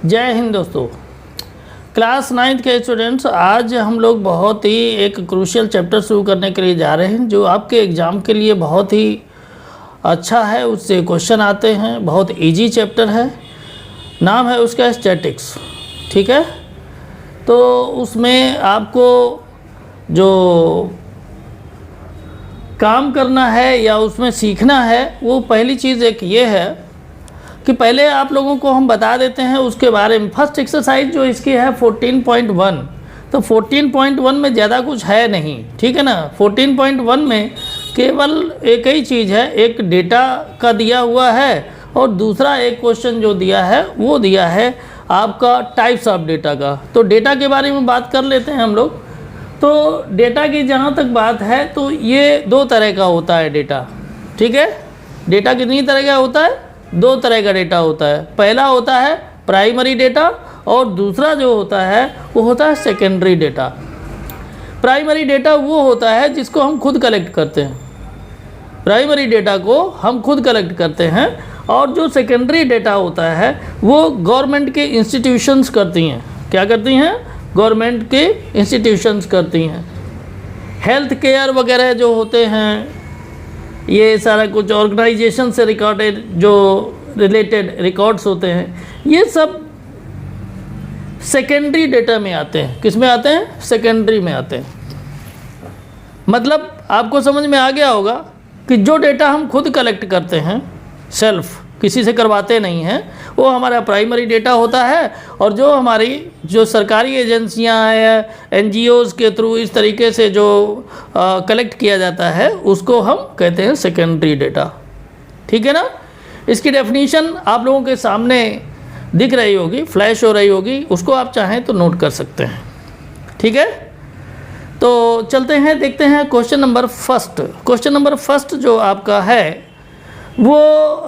जय हिंद दोस्तों। Class 9th के स्टूडेंट्स, आज हम लोग बहुत ही एक क्रूशियल चैप्टर शुरू करने के लिए जा रहे हैं जो आपके एग्ज़ाम के लिए बहुत ही अच्छा है। उससे क्वेश्चन आते हैं, बहुत इजी चैप्टर है। नाम है उसका स्टैटिक्स। ठीक है, तो उसमें आपको जो काम करना है या उसमें सीखना है वो पहली चीज़ एक ये है कि पहले आप लोगों को हम बता देते हैं उसके बारे में। फर्स्ट एक्सरसाइज जो इसकी है 14.1, तो 14.1 में ज़्यादा कुछ है नहीं, ठीक है ना। 14.1 में केवल एक ही चीज़ है, एक डेटा का दिया हुआ है और दूसरा एक क्वेश्चन जो दिया है वो दिया है आपका टाइप्स ऑफ डेटा का। तो डेटा के बारे में बात कर लेते हैं हम लोग। तो डेटा की जहाँ तक बात है तो ये दो तरह का होता है डेटा। ठीक है, डेटा कितनी तरह का होता है? दो तरह का डेटा होता है। पहला होता है प्राइमरी डेटा और दूसरा जो होता है वो होता है सेकेंडरी डेटा। प्राइमरी डेटा वो होता है जिसको हम खुद कलेक्ट करते हैं, प्राइमरी डेटा को हम खुद कलेक्ट करते हैं। और जो सेकेंडरी डेटा होता है वो गवर्नमेंट के इंस्टीट्यूशंस करती हैं। क्या करती हैं? गवर्नमेंट के इंस्टीट्यूशंस करती हैं। हेल्थ केयर वगैरह जो होते हैं, ये सारा कुछ ऑर्गेनाइजेशन से रिकॉर्डेड जो रिलेटेड रिकॉर्ड्स होते हैं, ये सब सेकेंडरी डेटा में आते हैं। किस में आते हैं? सेकेंडरी में आते हैं। मतलब आपको समझ में आ गया होगा कि जो डेटा हम खुद कलेक्ट करते हैं, सेल्फ, किसी से करवाते नहीं हैं, वो हमारा प्राइमरी डेटा होता है। और जो हमारी जो सरकारी एजेंसियां हैं, एनजीओज़ के थ्रू इस तरीके से जो कलेक्ट किया जाता है उसको हम कहते हैं सेकेंडरी डेटा। ठीक है ना। इसकी डेफिनीशन आप लोगों के सामने दिख रही होगी, फ्लैश हो रही होगी, उसको आप चाहें तो नोट कर सकते हैं। ठीक है, तो चलते हैं, देखते हैं question number first. Question number first जो आपका है वो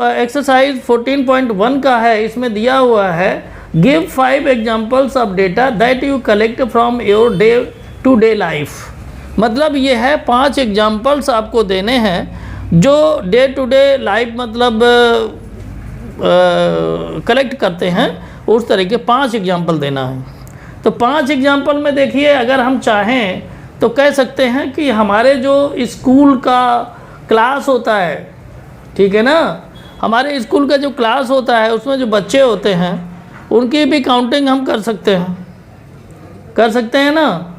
एक्सरसाइज 14.1 का है। इसमें दिया हुआ है give 5 examples of data that you collect from your day to day life. मतलब ये है 5 एग्जांपल्स आपको देने हैं जो डे टू डे लाइफ मतलब कलेक्ट करते हैं, उस तरह के 5 एग्जांपल देना है। तो 5 एग्जांपल में देखिए, अगर हम चाहें तो कह सकते हैं कि हमारे जो स्कूल का क्लास होता है, ठीक है ना, हमारे स्कूल का जो क्लास होता है उसमें जो बच्चे होते हैं उनकी भी काउंटिंग हम कर सकते हैं ना।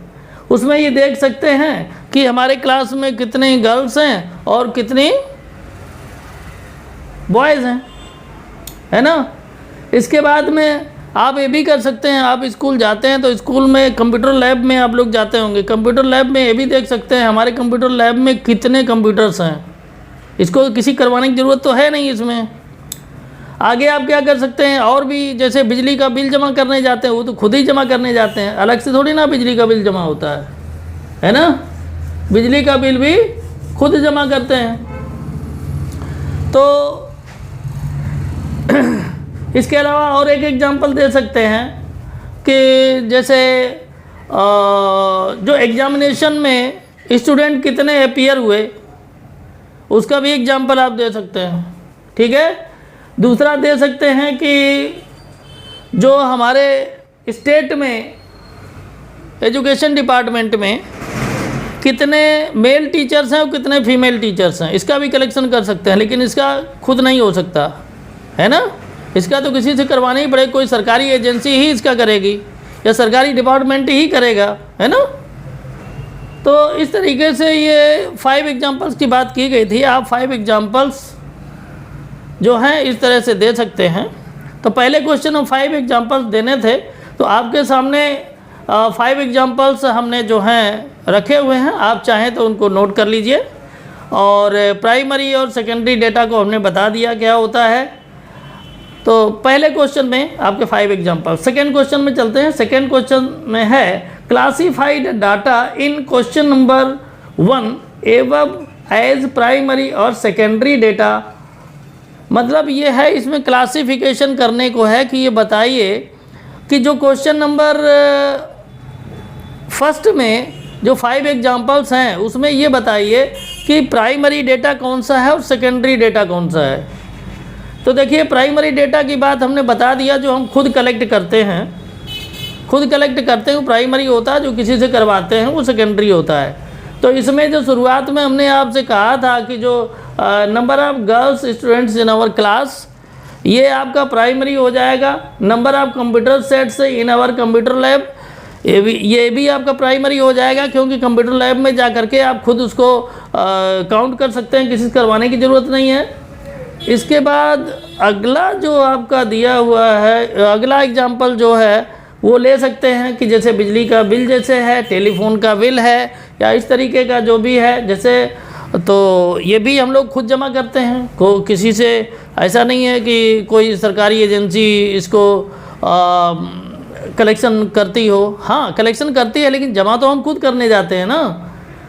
उसमें ये देख सकते हैं कि हमारे क्लास में कितनी गर्ल्स हैं और कितनी बॉयज़ हैं, है ना। इसके बाद में आप ये भी कर सकते हैं, आप स्कूल जाते हैं तो स्कूल में कंप्यूटर लैब में आप लोग जाते होंगे, कंप्यूटर लैब में ये भी देख सकते हैं हमारे कंप्यूटर लैब में कितने कंप्यूटर्स हैं। इसको किसी करवाने की ज़रूरत तो है नहीं इसमें। आगे आप क्या कर सकते हैं, और भी जैसे बिजली का बिल जमा करने जाते हैं, वो तो खुद ही जमा करने जाते हैं, अलग से थोड़ी ना बिजली का बिल जमा होता है ना। बिजली का बिल भी खुद जमा करते हैं। तो इसके अलावा और एक एग्जांपल दे सकते हैं कि जैसे जो एग्जामिनेशन में स्टूडेंट कितने अपीयर हुए, उसका भी एग्जाम्पल आप दे सकते हैं। ठीक है, दूसरा दे सकते हैं कि जो हमारे स्टेट में एजुकेशन डिपार्टमेंट में कितने मेल टीचर्स हैं और कितने फीमेल टीचर्स हैं, इसका भी कलेक्शन कर सकते हैं। लेकिन इसका खुद नहीं हो सकता, है ना। इसका तो किसी से करवाना ही पड़ेगा, कोई सरकारी एजेंसी ही इसका करेगी या सरकारी डिपार्टमेंट ही करेगा, है ना। तो इस तरीके से ये 5 एग्जांपल्स की बात की गई थी। आप 5 एग्जांपल्स जो हैं इस तरह से दे सकते हैं। तो पहले क्वेश्चन में 5 एग्जांपल्स देने थे, तो आपके सामने 5 एग्जांपल्स हमने जो हैं रखे हुए हैं, आप चाहें तो उनको नोट कर लीजिए। और प्राइमरी और सेकेंडरी डेटा को हमने बता दिया क्या होता है। तो पहले क्वेश्चन में आपके 5 एग्जांपल। सेकेंड क्वेश्चन में चलते हैं। सेकेंड क्वेश्चन में है classified data in question number 1 above as primary और सेकेंडरी डेटा। मतलब ये है, इसमें क्लासिफिकेशन करने को है कि ये बताइए कि जो क्वेश्चन नंबर फर्स्ट में जो 5 एग्जांपल्स हैं उसमें ये बताइए कि प्राइमरी डेटा कौन सा है और सेकेंडरी डेटा कौन सा है। तो देखिए प्राइमरी डेटा की बात हमने बता दिया, जो हम खुद कलेक्ट करते हैं, खुद कलेक्ट करते हैं वो प्राइमरी होता है, जो किसी से करवाते हैं वो सेकेंडरी होता है। तो इसमें जो शुरुआत में हमने आपसे कहा था कि जो number of girls students in our class, ये आपका प्राइमरी हो जाएगा। Number of computer sets in our computer lab, ये भी आपका प्राइमरी हो जाएगा, क्योंकि कंप्यूटर लैब में जा करके आप खुद उसको काउंट कर सकते हैं, किसी से करवाने की ज़रूरत नहीं है। इसके बाद अगला जो आपका दिया हुआ है, अगला एग्जाम्पल जो है वो ले सकते हैं कि जैसे बिजली का बिल जैसे है, टेलीफोन का बिल है, या इस तरीके का जो भी है जैसे, तो ये भी हम लोग खुद जमा करते हैं। किसी से ऐसा नहीं है कि कोई सरकारी एजेंसी इसको कलेक्शन करती हो। हाँ, कलेक्शन करती है, लेकिन जमा तो हम खुद करने जाते हैं ना,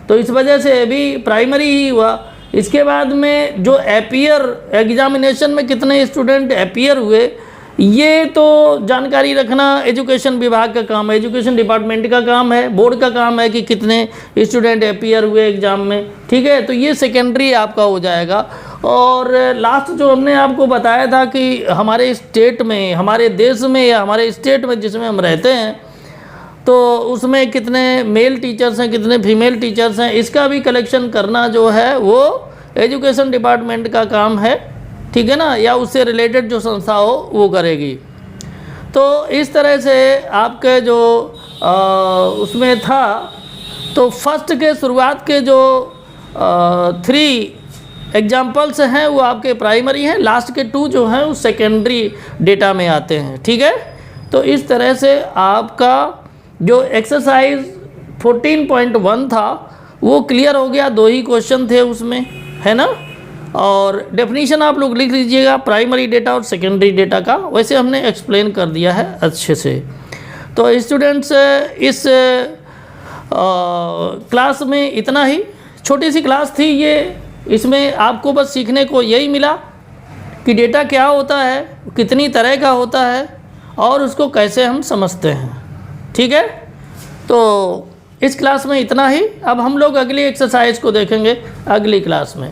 तो इस वजह से भी प्राइमरी ही हुआ। इसके बाद में जो अपीयर, एग्जामिनेशन में कितने स्टूडेंट अपीयर हुए, ये तो जानकारी रखना एजुकेशन विभाग का काम है, एजुकेशन डिपार्टमेंट का काम है, बोर्ड का काम है कि कितने स्टूडेंट अपीयर हुए एग्ज़ाम में, ठीक है। तो ये सेकेंडरी आपका हो जाएगा। और लास्ट जो हमने आपको बताया था कि हमारे स्टेट में, हमारे देश में या हमारे स्टेट में जिसमें हम रहते हैं, तो उसमें कितने मेल टीचर्स हैं, कितने फीमेल टीचर्स हैं, इसका भी कलेक्शन करना जो है वो एजुकेशन डिपार्टमेंट का काम है, ठीक है ना, या उससे रिलेटेड जो संस्था हो वो करेगी। तो इस तरह से आपके जो उसमें था, तो फर्स्ट के शुरुआत के जो 3 एग्जाम्पल्स हैं वो आपके प्राइमरी हैं, लास्ट के 2 जो हैं वो सेकेंडरी डेटा में आते हैं, ठीक है। तो इस तरह से आपका जो एक्सरसाइज 14.1 था वो क्लियर हो गया। 2 ही क्वेश्चन थे उसमें, है ना। और डेफिनीशन आप लोग लिख लीजिएगा प्राइमरी डेटा और सेकेंडरी डेटा का, वैसे हमने एक्सप्लेन कर दिया है अच्छे से। तो स्टूडेंट्स, इस क्लास में इतना ही, छोटी सी क्लास थी ये, इसमें आपको बस सीखने को यही मिला कि डेटा क्या होता है, कितनी तरह का होता है और उसको कैसे हम समझते हैं, ठीक है। तो इस क्लास में इतना ही। अब हम लोग अगली एक्सरसाइज को देखेंगे अगली क्लास में।